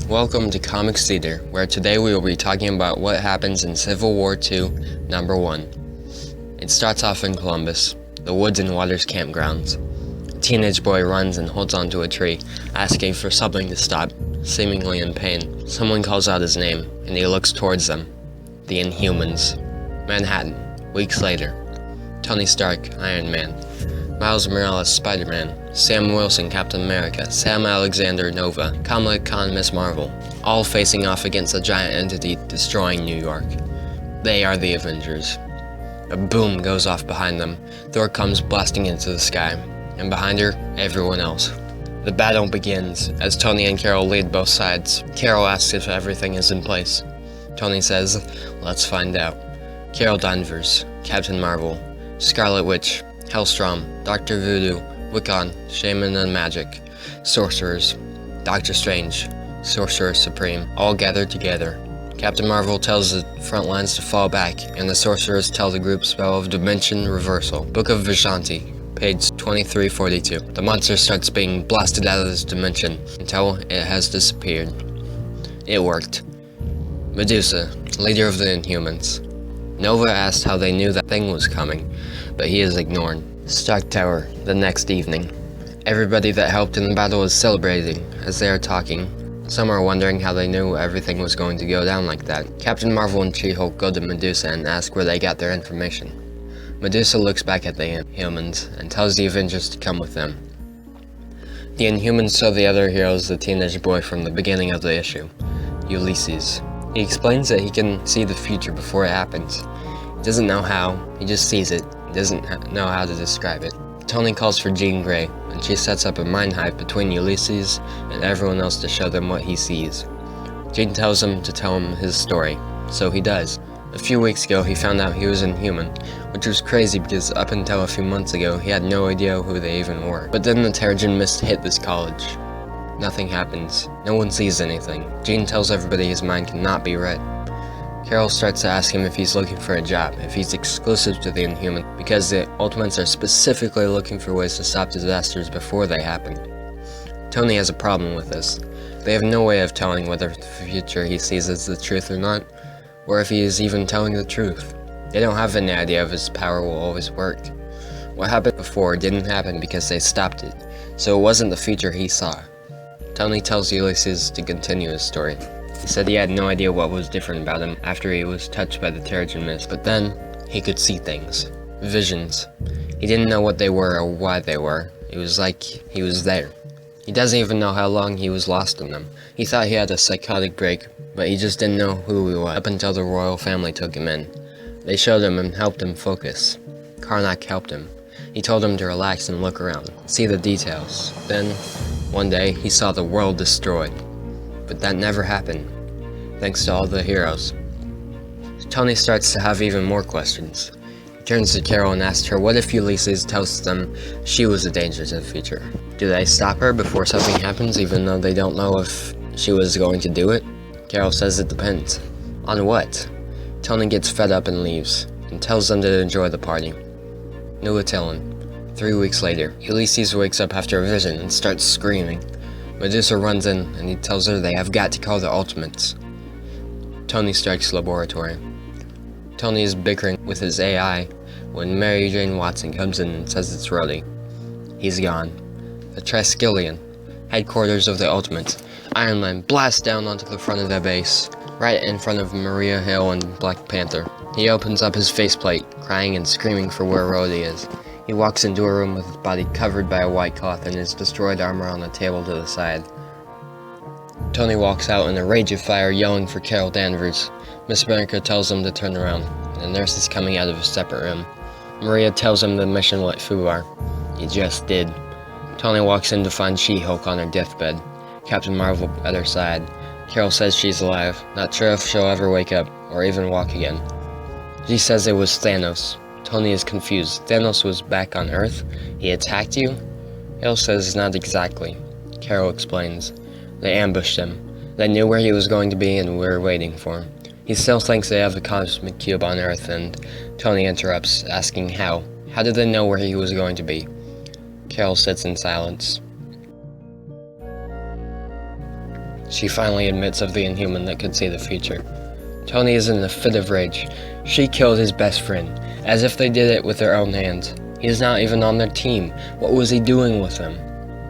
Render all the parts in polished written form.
Welcome to ComicsTheater, where today we will be talking about what happens in Civil War II, number 1. It starts off in Columbus, the Woods and Waters campgrounds. A teenage boy runs and holds onto a tree, asking for something to stop, seemingly in pain. Someone calls out his name, and he looks towards them. The Inhumans. Manhattan, weeks later. Tony Stark, Iron Man. Miles Morales, Spider-Man. Sam Wilson, Captain America. Sam Alexander, Nova. Kamala Khan, Miss Marvel. All facing off against a giant entity destroying New York. They are the Avengers. A boom goes off behind them. Thor comes blasting into the sky. And behind her, everyone else. The battle begins as Tony and Carol lead both sides. Carol asks if everything is in place. Tony says, "Let's find out." Carol Danvers, Captain Marvel. Scarlet Witch, Hellstrom, Dr. Voodoo, Wiccan, Shaman and Magic, Sorcerers, Doctor Strange, Sorcerer Supreme, all gathered together. Captain Marvel tells the front lines to fall back, and the Sorcerers tell the group spell of Dimension Reversal. Book of Vishanti, page 2342. The monster starts being blasted out of this dimension until it has disappeared. It worked. Medusa, leader of the Inhumans. Nova asked how they knew that thing was coming, but he is ignored. Stark Tower, the next evening. Everybody that helped in the battle is celebrating as they are talking. Some are wondering how they knew everything was going to go down like that. Captain Marvel and She-Hulk go to Medusa and ask where they got their information. Medusa looks back at the Inhumans and tells the Avengers to come with them. The Inhumans show the other heroes the teenage boy from the beginning of the issue, Ulysses. He explains that he can see the future before it happens. He doesn't know how, he just sees it. He doesn't know how to describe it. Tony calls for Jean Grey, and she sets up a mind hive between Ulysses and everyone else to show them what he sees. Jean tells him to tell him his story, so he does. A few weeks ago he found out he was Inhuman, which was crazy because up until a few months ago he had no idea who they even were. But then the Terrigen Mist hit this college. Nothing happens. No one sees anything. Jean tells everybody his mind cannot be read. Carol starts to ask him if he's looking for a job, if he's exclusive to the Inhuman, because the Ultimates are specifically looking for ways to stop disasters before they happen. Tony has a problem with this. They have no way of telling whether the future he sees is the truth or not, or if he is even telling the truth. They don't have any idea if his power will always work. What happened before didn't happen because they stopped it, so it wasn't the future he saw. Tony tells Ulysses to continue his story. He said he had no idea what was different about him after he was touched by the Terrigen Mist, but then he could see things. Visions. He didn't know what they were or why they were. It was like he was there. He doesn't even know how long he was lost in them. He thought he had a psychotic break, but he just didn't know who he was up until the royal family took him in. They showed him and helped him focus. Karnak helped him. He told him to relax and look around, see the details. Then, one day, he saw the world destroyed. But that never happened, thanks to all the heroes. Tony starts to have even more questions. He turns to Carol and asks her what if Ulysses tells them she was a danger to the future? Do they stop her before something happens even though they don't know if she was going to do it? Carol says it depends. On what? Tony gets fed up and leaves, and tells them to enjoy the party. New Attilan. 3 weeks later, Ulysses wakes up after a vision and starts screaming. Medusa runs in, and he tells her they have got to call the Ultimates. Tony Stark's laboratory. Tony is bickering with his AI when Mary Jane Watson comes in and says it's Rhodey. He's gone. The Triskelion, headquarters of the Ultimates. Iron Man blasts down onto the front of their base, right in front of Maria Hill and Black Panther. He opens up his faceplate, crying and screaming for where Rhodey is. He walks into a room with his body covered by a white cloth and his destroyed armor on a table to the side. Tony walks out in a rage of fire, yelling for Carol Danvers. Miss America tells him to turn around. The nurse is coming out of a separate room. Maria tells him the mission went FUBAR. He just did. Tony walks in to find She-Hulk on her deathbed. Captain Marvel at her side. Carol says she's alive, not sure if she'll ever wake up, or even walk again. She says it was Thanos. Tony is confused. Thanos was back on Earth? He attacked you? Hill says not exactly. Carol explains. They ambushed him. They knew where he was going to be and were waiting for him. He still thinks they have the cosmic cube on Earth, and Tony interrupts, asking how. How did they know where he was going to be? Carol sits in silence. She finally admits of the Inhuman that could see the future. Tony is in a fit of rage. She killed his best friend, as if they did it with their own hands. He is not even on their team. What was he doing with them?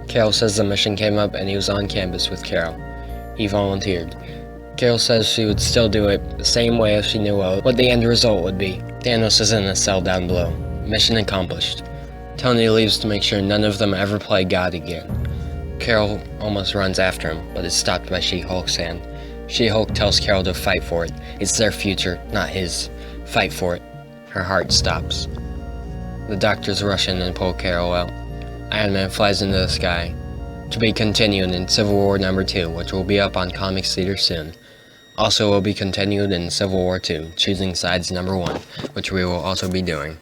Carol says the mission came up and he was on campus with Carol. He volunteered. Carol says she would still do it the same way if she knew what the end result would be. Thanos is in a cell down below. Mission accomplished. Tony leaves to make sure none of them ever play God again. Carol almost runs after him, but is stopped by She-Hulk's hand. She-Hulk tells Carol to fight for it. It's their future, not his. Fight for it. Her heart stops. The doctors rush in and pull Carol out. Iron Man flies into the sky. To be continued in Civil War number 2, which will be up on ComicsTheater soon. Also will be continued in Civil War 2, Choosing Sides number 1, which we will also be doing.